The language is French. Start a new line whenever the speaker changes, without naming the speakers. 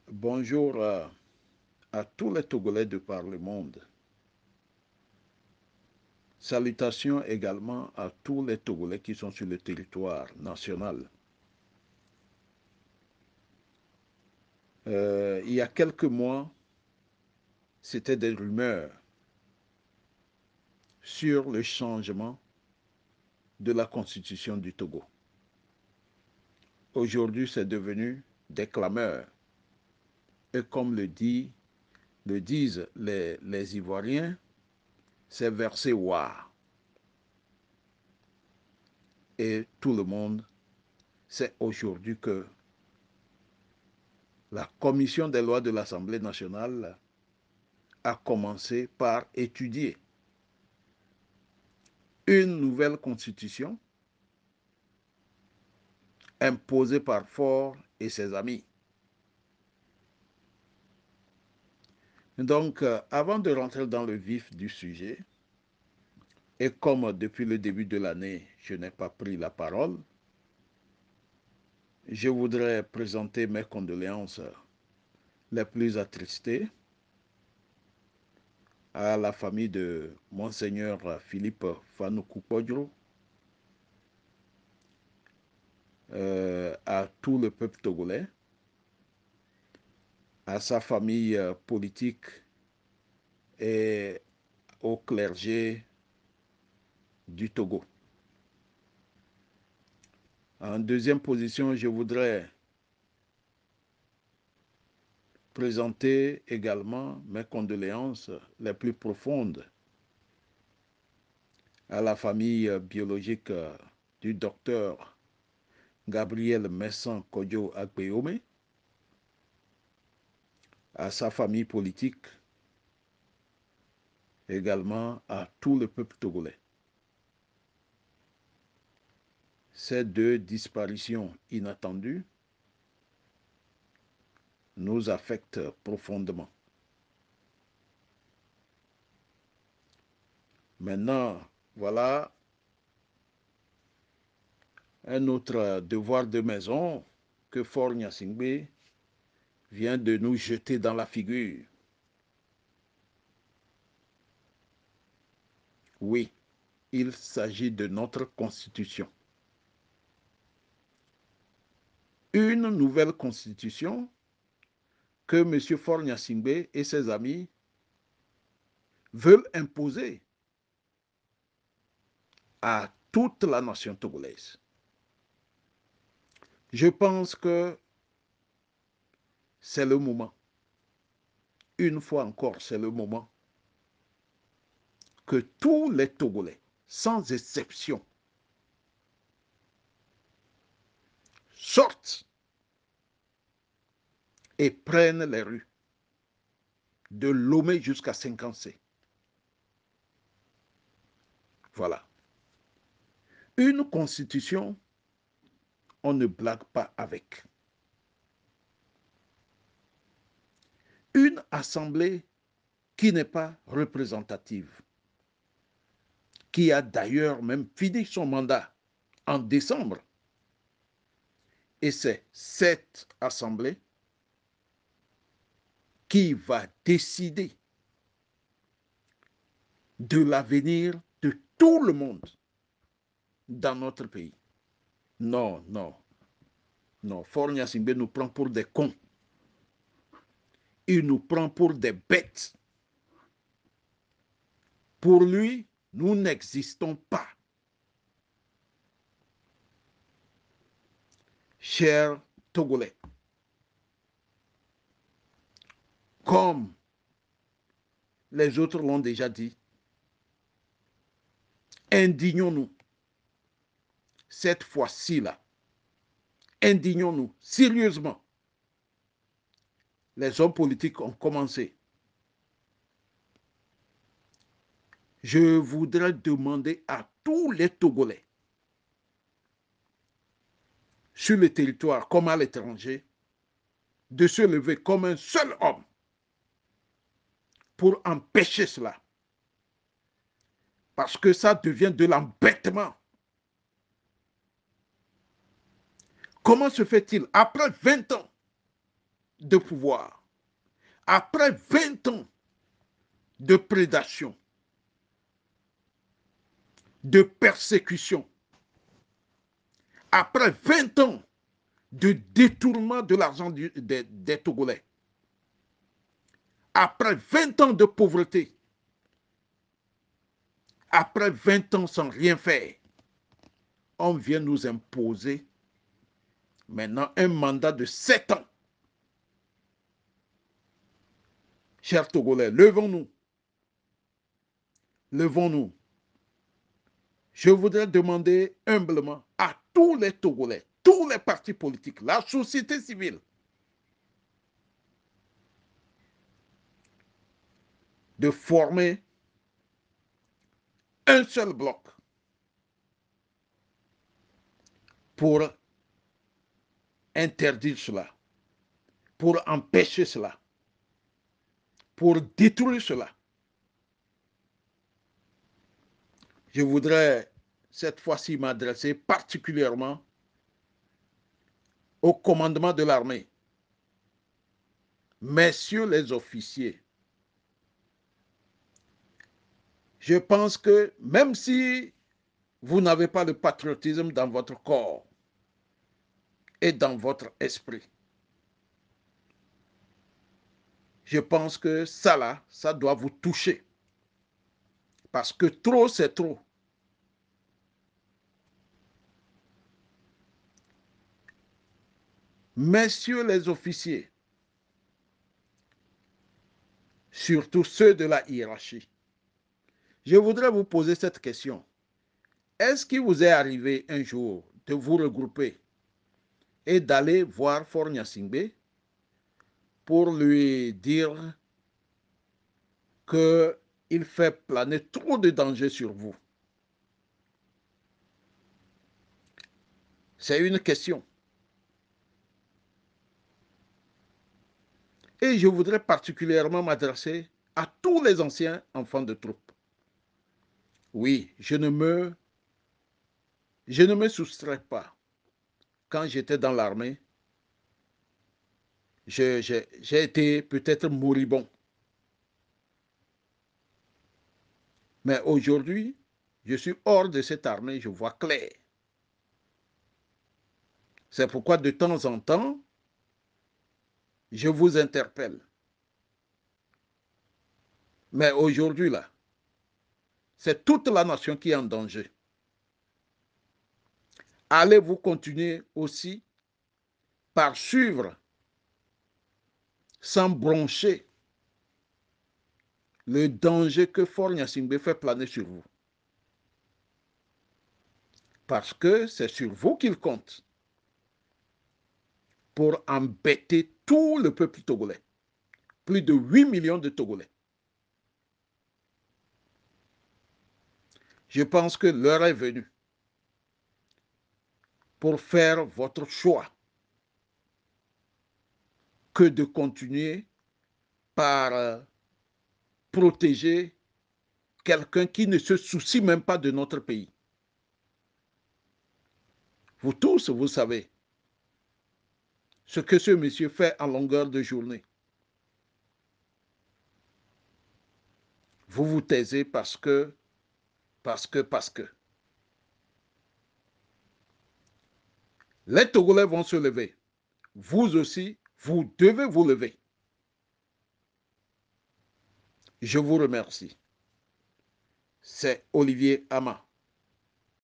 Bonjour à tous les Togolais de par le monde. Salutations également à tous les Togolais qui sont sur le territoire national. Il y a quelques mois, c'était des rumeurs sur le changement de la constitution du Togo. Aujourd'hui, c'est devenu des clameurs. Et comme le disent les Ivoiriens, c'est versé war. Et tout le monde sait aujourd'hui que la commission des lois de l'Assemblée nationale a commencé par étudier une nouvelle constitution imposée par Faure et ses amis. Donc, avant de rentrer dans le vif du sujet, et comme depuis le début de l'année, je n'ai pas pris la parole, je voudrais présenter mes condoléances les plus attristées à la famille de Monseigneur Philippe Fanoukou-Podjo, à tout le peuple togolais, à sa famille politique et au clergé du Togo. En deuxième position, je voudrais présenter également mes condoléances les plus profondes à la famille biologique du docteur Gabriel Messan Kodjo Agbeome, à sa famille politique, également à tout le peuple togolais. Ces deux disparitions inattendues nous affectent profondément. Maintenant, voilà un autre devoir de maison que Faure Gnassingbé vient de nous jeter dans la figure. Oui, il s'agit de notre constitution. Une nouvelle constitution que M. Faure Gnassingbé et ses amis veulent imposer à toute la nation togolaise. Je pense que c'est le moment, une fois encore, c'est le moment que tous les Togolais, sans exception, sortent et prennent les rues de Lomé jusqu'à Saint-Cancé. Voilà. Une constitution, on ne blague pas avec. Une assemblée qui n'est pas représentative, qui a d'ailleurs même fini son mandat en décembre. Et c'est cette assemblée qui va décider de l'avenir de tout le monde dans notre pays. Non, non, non. Faure Gnassingbé nous prend pour des cons. Il nous prend pour des bêtes. Pour lui, nous n'existons pas. Chers Togolais, comme les autres l'ont déjà dit, indignons-nous cette fois-ci-là. Indignons-nous sérieusement. Les hommes politiques ont commencé. Je voudrais demander à tous les Togolais, sur le territoire comme à l'étranger, de se lever comme un seul homme pour empêcher cela. Parce que ça devient de l'embêtement. Comment se fait-il, après 20 ans, de pouvoir, après 20 ans de prédation, de persécution, après 20 ans de détournement de l'argent des Togolais, après 20 ans de pauvreté, après 20 ans sans rien faire, on vient nous imposer maintenant un mandat de 7 ans. Chers Togolais, levons-nous. Levons-nous. Je voudrais demander humblement à tous les Togolais, tous les partis politiques, la société civile, de former un seul bloc pour interdire cela, pour empêcher cela, pour détruire cela. Je voudrais cette fois-ci m'adresser particulièrement au commandement de l'armée. Messieurs les officiers, je pense que même si vous n'avez pas le patriotisme dans votre corps et dans votre esprit, je pense que ça là, ça doit vous toucher. Parce que trop, c'est trop. Messieurs les officiers, surtout ceux de la hiérarchie, je voudrais vous poser cette question. Est-ce qu'il vous est arrivé un jour de vous regrouper et d'aller voir Faure Gnassingbé pour lui dire qu'il fait planer trop de dangers sur vous? C'est une question. Et je voudrais particulièrement m'adresser à tous les anciens enfants de troupe. Oui, je ne me soustrais pas. Quand j'étais dans l'armée, j'ai été peut-être moribond. Mais aujourd'hui, je suis hors de cette armée, je vois clair. C'est pourquoi de temps en temps, je vous interpelle. Mais aujourd'hui, là, c'est toute la nation qui est en danger. Allez-vous continuer aussi par suivre, sans broncher, le danger que Faure Gnassingbé fait planer sur vous? Parce que c'est sur vous qu'il compte pour embêter tout le peuple togolais. Plus de 8 millions de Togolais. Je pense que l'heure est venue pour faire votre choix que de continuer par protéger quelqu'un qui ne se soucie même pas de notre pays. Vous tous, vous savez ce que ce monsieur fait en longueur de journée. Vous vous taisez parce que. Les Togolais vont se lever. Vous aussi, vous devez vous lever. Je vous remercie. C'est Olivier Ama.